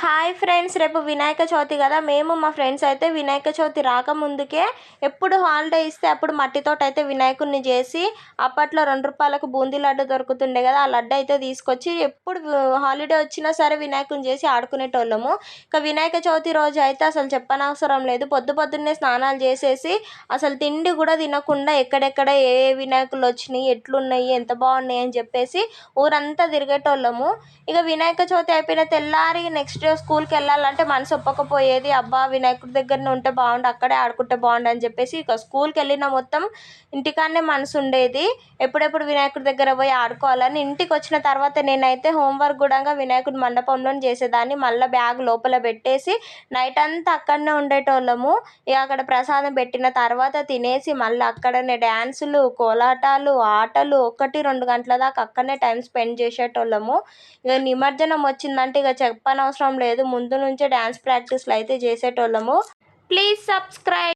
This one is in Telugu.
హాయ్ ఫ్రెండ్స్, రేపు వినాయక చవితి కదా. మేము మా ఫ్రెండ్స్ అయితే వినాయక చవితి రాకముందుకే ఎప్పుడు హాలిడే ఇస్తే అప్పుడు మట్టితో అయితే వినాయకుడిని చేసి, అప్పట్లో 2 రూపాయలకు బూందీ లడ్డు దొరుకుతుండే కదా, ఆ లడ్డు అయితే తీసుకొచ్చి ఎప్పుడు హాలిడే వచ్చినా సరే వినాయకుడిని చేసి ఆడుకునేటోళ్ళము. ఇక వినాయక చవితి రోజు అయితే అసలు చెప్పనవసరం లేదు, పొద్దున్నే స్నానాలు చేసేసి అసలు తిండి కూడా తినకుండా ఎక్కడెక్కడ ఏ ఏ వినాయకులు వచ్చినాయి, ఎట్లున్నాయి, ఎంత బాగున్నాయి అని చెప్పేసి ఊరంతా తిరిగేటోళ్ళము. ఇక వినాయక చవితి అయిపోయిన తెల్లారి నెక్స్ట్ డే స్కూల్కి వెళ్ళాలంటే మనసు ఒప్పకపోయేది. అబ్బా, వినాయకుడి దగ్గరనే ఉంటే బాగుండు, అక్కడే ఆడుకుంటే బాగుండు అని చెప్పేసి ఇక స్కూల్కి వెళ్ళిన మొత్తం ఇంటికాడనే మనసు ఉండేది, ఎప్పుడెప్పుడు వినాయకుడి దగ్గర పోయి ఆడుకోవాలని. ఇంటికి వచ్చిన తర్వాత నేనైతే హోంవర్క్ కూడా వినాయకుడి మండపంలో చేసేదాన్ని. మళ్ళీ బ్యాగ్ లోపల పెట్టేసి నైట్ అంతా అక్కడనే ఉండేటోళ్ళము. ఇక అక్కడ ప్రసాదం పెట్టిన తర్వాత తినేసి మళ్ళీ అక్కడనే డ్యాన్సులు, కోలాటాలు, ఆటలు 1-2 గంటల దాకా అక్కడనే టైం స్పెండ్ చేసేటోళ్ళము. ఇక నిమజ్జనం వచ్చిందంటే ఇక చెప్పనవసరం లేదు, ముందు నుంచే డ్యాన్స్ ప్రాక్టీస్లు అయితే చేసేటోళ్ళము. Please subscribe.